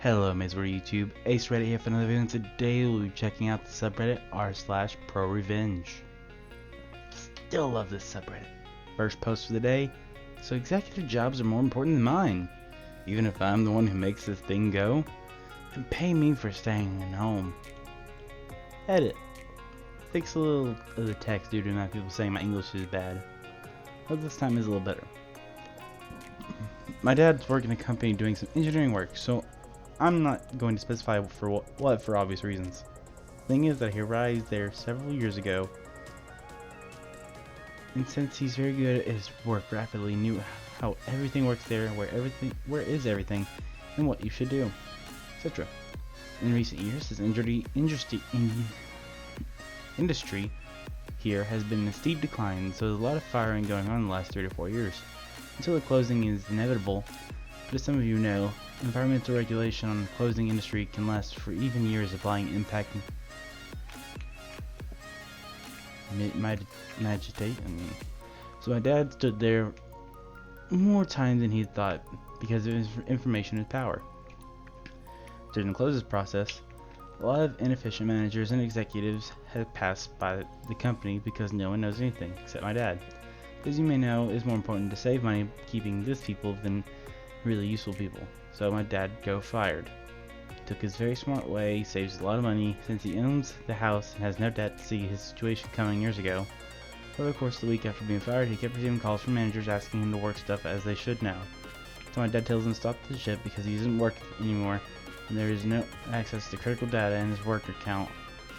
Hello, Mazeware YouTube. Ace Reddit here for another video, and today we'll be checking out the subreddit r/ProRevenge. Still love this subreddit. First post for the day. So executive jobs are more important than mine. Even if I'm the one who makes this thing go, then pay me for staying at home. Edit. Fix a little of the text due to my people saying my English is bad. But this time is a little better. My dad's working in a company doing some engineering work, so I'm not going to specify for what for obvious reasons. Thing is that he arrived there several years ago, and since he's very good at his work, rapidly knew how everything works there, where is everything, and what you should do, etc. In recent years, this industry here has been in a steep decline, so there's a lot of firing going on in the last 3 to 4 years, until the closing is inevitable. But as some of you know, environmental regulation on the closing industry can last for even years, applying impact So my dad stood there more time than he thought because of his information is power. During the closes process, a lot of inefficient managers and executives have passed by the company because no one knows anything except my dad. As you may know, it's more important to save money keeping this people than really useful people. So my dad got fired. Took his very smart way, saves a lot of money since he owns the house and has no debt to see his situation coming years ago. Over the course of the week after being fired, he kept receiving calls from managers asking him to work stuff as they should now. So my dad tells him to stop the ship because he doesn't work anymore and there is no access to critical data in his work account,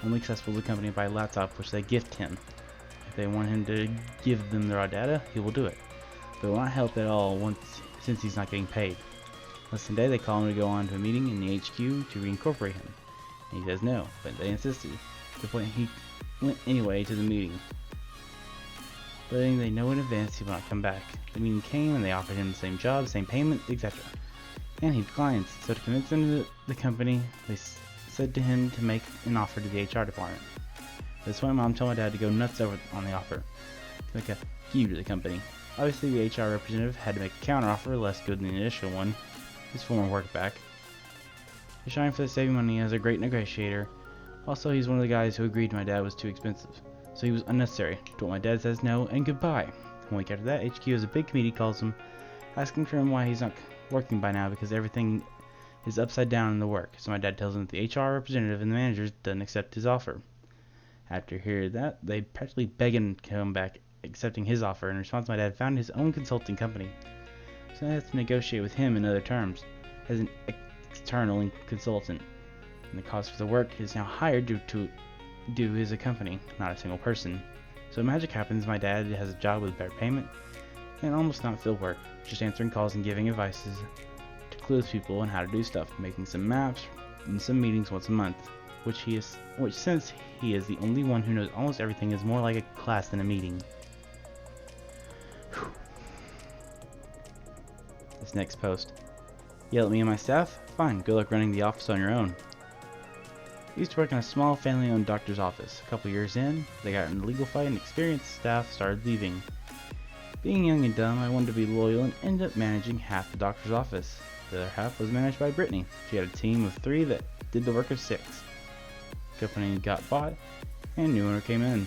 only accessible to the company by laptop which they gift him. If they want him to give them the raw data, he will do it. But it will not help at all since he's not getting paid. Less than a day, they call him to go on to a meeting in the HQ to reincorporate him. And he says no, but they insisted, to the point he went anyway to the meeting. Letting they know in advance he will not come back. The meeting came and they offered him the same job, same payment, etc. And he declines, so to convince him to the company, they said to him to make an offer to the HR department. At this point, Mom told my dad to go nuts over on the offer, to make a feud to the company. Obviously, the HR representative had to make a counteroffer, less good than the initial one, his former work back. He's shining for the saving money as a great negotiator. Also, he's one of the guys who agreed my dad was too expensive, so he was unnecessary. To what my dad says no and goodbye. 1 week after that, HQ has a big committee calls him, asking for him why he's not working by now because everything is upside down in the work. So my dad tells him that the HR representative and the managers doesn't accept his offer. After hearing that, they practically beg him to come back, accepting his offer. In response, my dad found his own consulting company, so I have to negotiate with him in other terms as an external consultant, and the cost for the work is now hired to do as a company, not a single person. So magic happens. My dad has a job with better payment and almost not field work, just answering calls and giving advices to clueless people on how to do stuff, making some maps and some meetings once a month, which since he is the only one who knows almost everything, is more like a class than a meeting. This next post. Yell at me and my staff? Fine, good luck running the office on your own. I used to work in a small family-owned doctor's office. A couple years in, they got in a legal fight and experienced staff started leaving. Being young and dumb, I wanted to be loyal and ended up managing half the doctor's office. The other half was managed by Brittany. She had a team of 3 that did the work of 6. The company got bought and a new owner came in.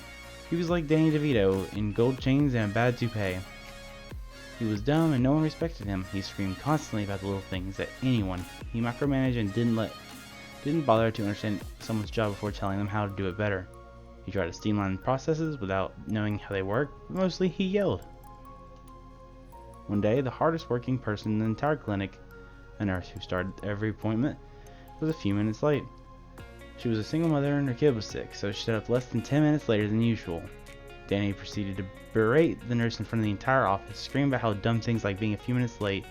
He was like Danny DeVito in gold chains and a bad toupee. He was dumb and no one respected him. He screamed constantly about the little things at anyone. He micromanaged and didn't bother to understand someone's job before telling them how to do it better. He tried to streamline processes without knowing how they work, but mostly he yelled. One day, the hardest working person in the entire clinic, a nurse who started every appointment, was a few minutes late. She was a single mother and her kid was sick, so she showed up less than 10 minutes later than usual. Danny proceeded to berate the nurse in front of the entire office, screaming about how dumb things like being a few minutes late,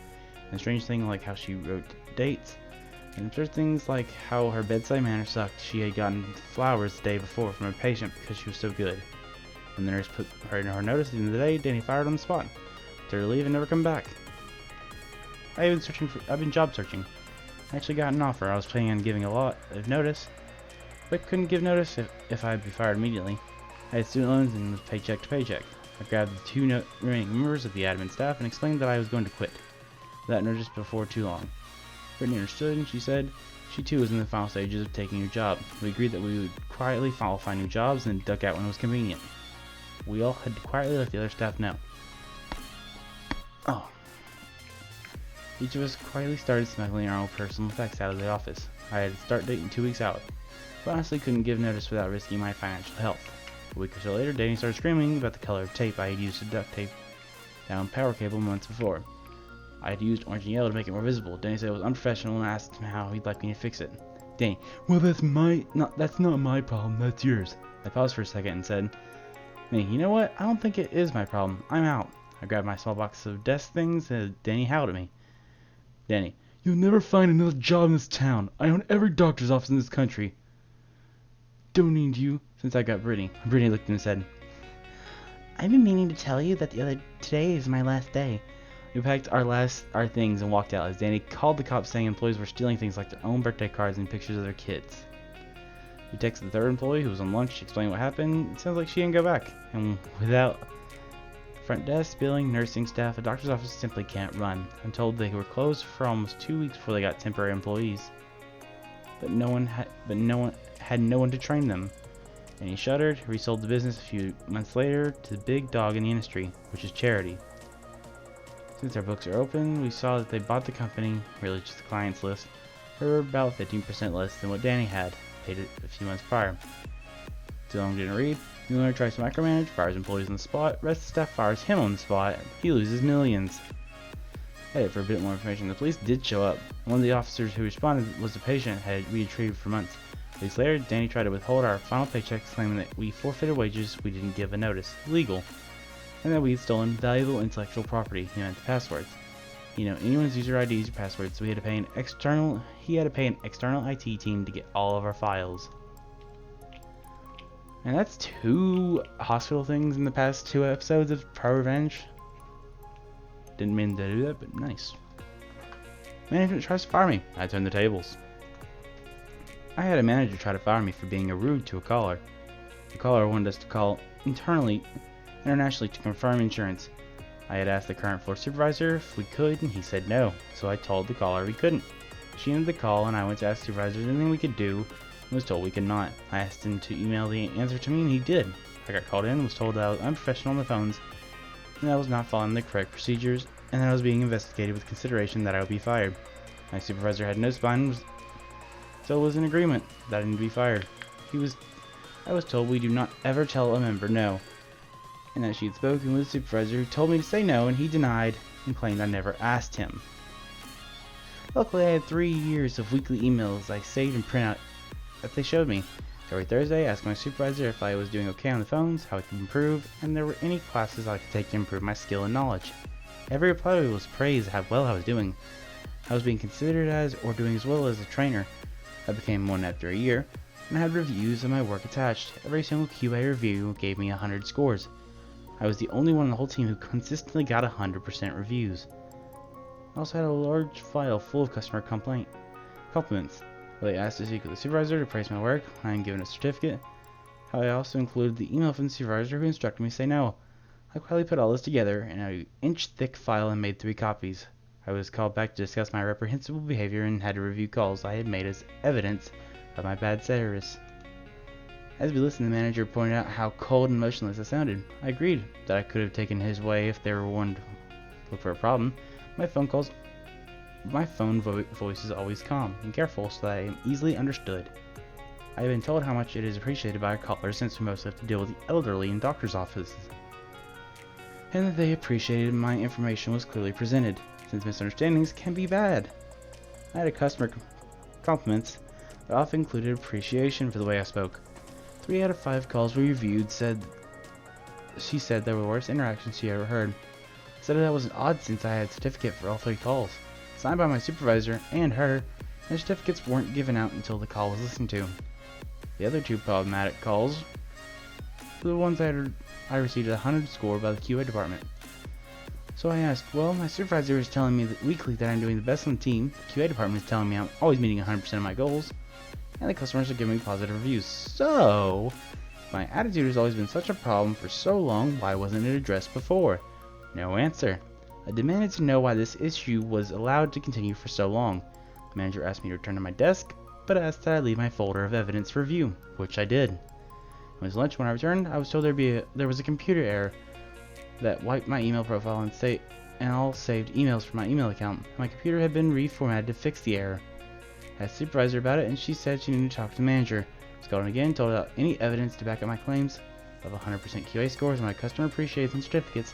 and strange things like how she wrote dates, and absurd things like how her bedside manner sucked. She had gotten flowers the day before from a patient because she was so good. When the nurse put her in her notice at the end of the day, Danny fired on the spot. To leave and never come back. I've been job searching. I actually got an offer. I was planning on giving a lot of notice, but couldn't give notice if I'd be fired immediately. I had student loans and was paycheck to paycheck. I grabbed the 2 remaining members of the admin staff and explained that I was going to quit without notice before too long. Brittany understood, and she said she too was in the final stages of taking a new job. We agreed that we would quietly find new jobs and duck out when it was convenient. We all had to quietly let the other staff know. Oh. Each of us quietly started smuggling our own personal effects out of the office. I had a start date in 2 weeks out, but honestly couldn't give notice without risking my financial health. A week or so later, Danny started screaming about the color of tape I had used to duct tape down power cable months before. I had used orange and yellow to make it more visible. Danny said it was unprofessional and asked him how he'd like me to fix it. Danny, well that's not my problem, that's yours. I paused for a second and said, hey, you know what? I don't think it is my problem. I'm out. I grabbed my small box of desk things and Danny howled at me. Danny, you'll never find another job in this town. I own every doctor's office in this country. Don't need you since I got Brittany. Brittany looked at him and said, I've been meaning to tell you that today is my last day. We packed our things and walked out as Danny called the cops saying employees were stealing things like their own birthday cards and pictures of their kids. We texted the third employee who was on lunch, explaining what happened. It sounds like she didn't go back. And without front desk, billing, nursing staff, a doctor's office simply can't run. I'm told they were closed for almost 2 weeks before they got temporary employees. But no one had no one to train them. And he shuttered, resold the business a few months later to the big dog in the industry, which is charity. Since our books are open, we saw that they bought the company, really just the clients list, for about 15% less than what Danny had paid it a few months prior. Too long didn't read. The owner tries to micromanage, fires employees on the spot, rest of the staff fires him on the spot, he loses millions. Headed for a bit more information, the police did show up. One of the officers who responded was a patient we had treated for months. Weeks later, Danny tried to withhold our final paychecks, claiming that we forfeited wages we didn't give a notice, illegal, and that we had stolen valuable intellectual property. He meant the passwords. You know, anyone's user IDs or passwords, so he had to pay an external IT team to get all of our files. And that's 2 hospital things in the past 2 episodes of ProRevenge. Didn't mean to do that, but nice. Management tries to fire me. I turned the tables. I had a manager try to fire me for being rude to a caller. The caller wanted us to call internationally to confirm insurance. I had asked the current floor supervisor if we could, and he said no, so I told the caller we couldn't. She ended the call, and I went to ask the supervisor if there was anything we could do, and was told we could not. I asked him to email the answer to me, and he did. I got called in and was told that I was unprofessional on the phones, and that I was not following the correct procedures, and that I was being investigated with consideration that I would be fired. My supervisor had no spine, so was in agreement that I didn't be fired. I was told we do not ever tell a member no, and that she had spoken with the supervisor who told me to say no, and he denied and claimed I never asked him. Luckily, I had 3 years of weekly emails I saved and print out that they showed me. Every Thursday, I asked my supervisor if I was doing okay on the phones, how I could improve, and there were any classes I could take to improve my skill and knowledge. Every reply was praise how well I was doing. I was being considered as or doing as well as a trainer. I became one after a year, and I had reviews of my work attached. Every single QA review gave me 100 scores. I was the only one on the whole team who consistently got 100% reviews. I also had a large file full of customer compliments. They asked to speak with the supervisor to praise my work when I had given a certificate. How I also included the email from the supervisor who instructed me to say no. I quietly put all this together in an inch-thick file and made 3 copies. I was called back to discuss my reprehensible behavior and had to review calls I had made as evidence of my bad service. As we listened, the manager pointed out how cold and motionless I sounded. I agreed that I could have taken his way if there were one to look for a problem. My phone voice is always calm and careful so that I am easily understood. I have been told how much it is appreciated by our callers since we mostly have to deal with the elderly in doctor's offices, and that they appreciated my information was clearly presented, since misunderstandings can be bad. I had a customer compliments that often included appreciation for the way I spoke. 3 out of 5 calls we reviewed she said they were the worst interactions she ever heard. Said that wasn't odd since I had a certificate for all 3 calls, signed by my supervisor and her, and the certificates weren't given out until the call was listened to. The other 2 problematic calls were the ones I received a 100 score by the QA department. So I asked, well, my supervisor is telling me that weekly that I'm doing the best on the team, the QA department is telling me I'm always meeting 100% of my goals, and the customers are giving me positive reviews. So, if my attitude has always been such a problem for so long, why wasn't it addressed before? No answer. I demanded to know why this issue was allowed to continue for so long. The The manager asked me to return to my desk, but asked that I leave my folder of evidence for review, which I did. It was lunch when I returned. I was told there was a computer error that wiped my email profile and all saved emails from my email account. My computer had been reformatted to fix the error. I asked the supervisor about it, and she said she needed to talk to the manager. I was called in again, told out any evidence to back up my claims of 100% QA scores and my customer appreciation certificates.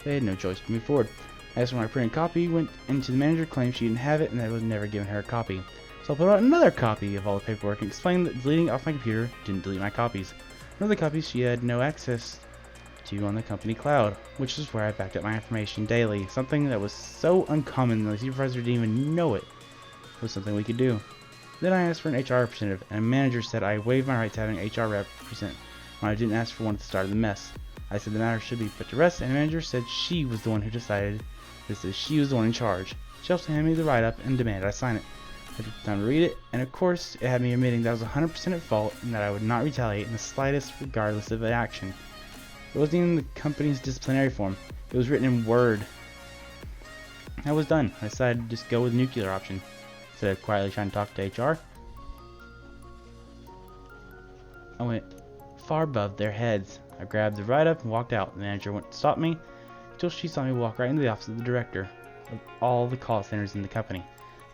They had no choice to move forward. I asked for my printed copy, went into the manager, claimed she didn't have it, and that I was never given her a copy. So I put out another copy of all the paperwork and explained that deleting off my computer didn't delete my copies. One of the copies she had no access to on the company cloud, which is where I backed up my information daily. Something that was so uncommon that the supervisor didn't even know it was something we could do. Then I asked for an HR representative, and a manager said I waived my right to have an HR representative when I didn't ask for one at the start of the mess. I said the matter should be put to rest, and the manager said she was the one who decided this, as she was the one in charge. She also handed me the write-up and demanded I sign it. I took the time to read it, and of course it had me admitting that I was 100% at fault and that I would not retaliate in the slightest regardless of the action. It wasn't even the company's disciplinary form. It was written in Word. I was done. I decided to just go with the nuclear option. Instead of quietly trying to talk to HR, I went far above their heads. I grabbed the write-up and walked out. The manager went to stop me until she saw me walk right into the office of the director of all the call centers in the company.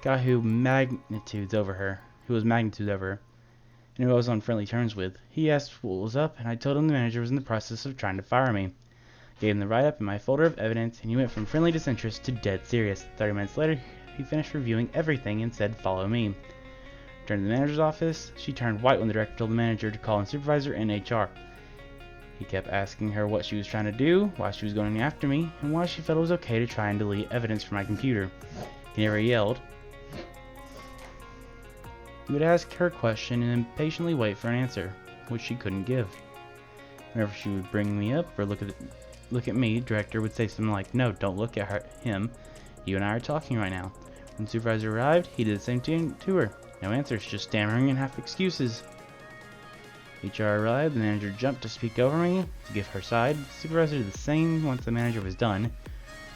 The guy who was magnitudes over her, and who I was on friendly terms with. He asked what was up, and I told him the manager was in the process of trying to fire me. I gave him the write-up and my folder of evidence, and he went from friendly disinterest to dead serious. 30 minutes later, he finished reviewing everything and said, "Follow me." Returned to the manager's office. She turned white when the director told the manager to call in supervisor and HR. He kept asking her what she was trying to do, why she was going after me, and why she felt it was okay to try and delete evidence from my computer. He never yelled. He would ask her a question and impatiently wait for an answer, which she couldn't give. Whenever she would bring me up or look at me, the director would say something like, "No, don't look at him. You and I are talking right now." When the supervisor arrived, he did the same thing to her. No answers, just stammering and half excuses. HR arrived, the manager jumped to speak over me to give her side. The supervisor did the same once the manager was done.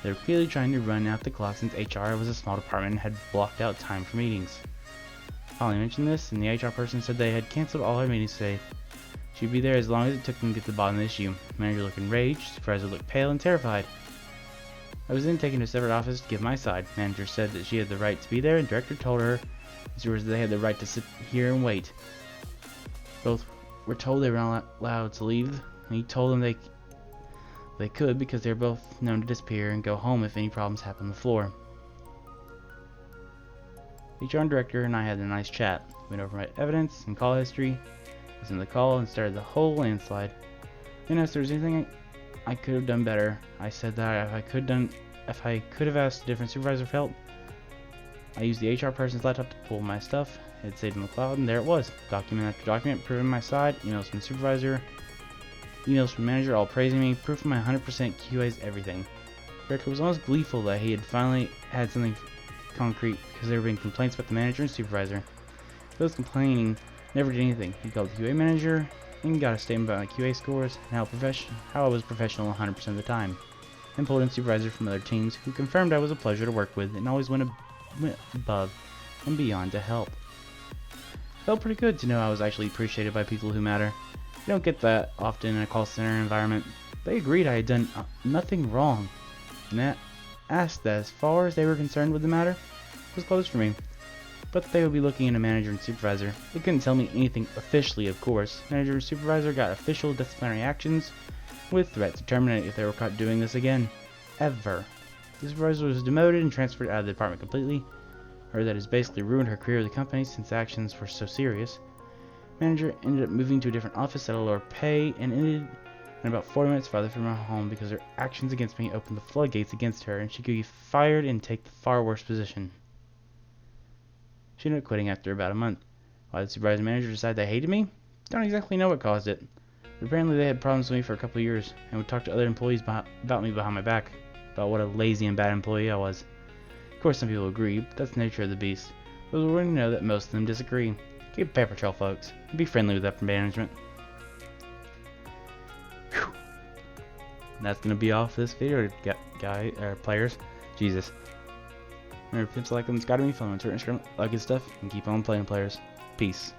They were clearly trying to run out the clock since HR was a small department and had blocked out time for meetings. I finally mentioned this, and the HR person said they had canceled all our meetings today. She'd be there as long as it took them to get to the bottom of the issue. The manager looked enraged, the supervisor looked pale and terrified. I was then taken to a separate office to give my side. The manager said that she had the right to be there, and the director told her that they had the right to sit here and wait. Both were told they were not allowed to leave, and he told them they could because they were both known to disappear and go home if any problems happened on the floor. HR and director and I had a nice chat. Went over my evidence and call history, listened to the call, and started the whole landslide. Then asked if there was anything I could have done better. I said that if I could have asked a different supervisor for help. I used the HR person's laptop to pull my stuff. It had saved in the cloud, and there it was. Document after document proving my side. Emails from the supervisor, emails from the manager, all praising me. Proof of my 100% QA's everything. The director was almost gleeful that he had finally had something concrete because there were being complaints about the manager and supervisor. Those complaining never did anything. He called the QA manager and got a statement about my QA scores and how I was professional 100% of the time. Then pulled in supervisors from other teams who confirmed I was a pleasure to work with and always went above and beyond to help. Felt pretty good to know I was actually appreciated by people who matter. You don't get that often in a call center environment. They agreed I had done nothing wrong, and asked that as far as they were concerned with the matter, it was closed for me. But that they would be looking into manager and supervisor. They couldn't tell me anything officially, of course. Manager and supervisor got official disciplinary actions with threats to terminate if they were caught doing this again. Ever. The supervisor was demoted and transferred out of the department completely. Heard that has basically ruined her career with the company since the actions were so serious. Manager ended up moving to a different office at a lower pay and ended in about 40 minutes farther from her home because her actions against me opened the floodgates against her and she could be fired and take the far worse position. She ended up quitting after about a month. Why the supervisor and manager decided they hated me? Don't exactly know what caused it. But apparently they had problems with me for a couple of years and would talk to other employees about me behind my back, about what a lazy and bad employee I was. Of course some people agree, but that's the nature of the beast. But we're going to know that most of them disagree. Keep a paper trail, folks, and be friendly with upper management. Whew. That's going to be all for this video, players. Jesus. Remember, like them, it's gotta be fun. Turn Instagram, like good stuff, and keep on playing, players. Peace.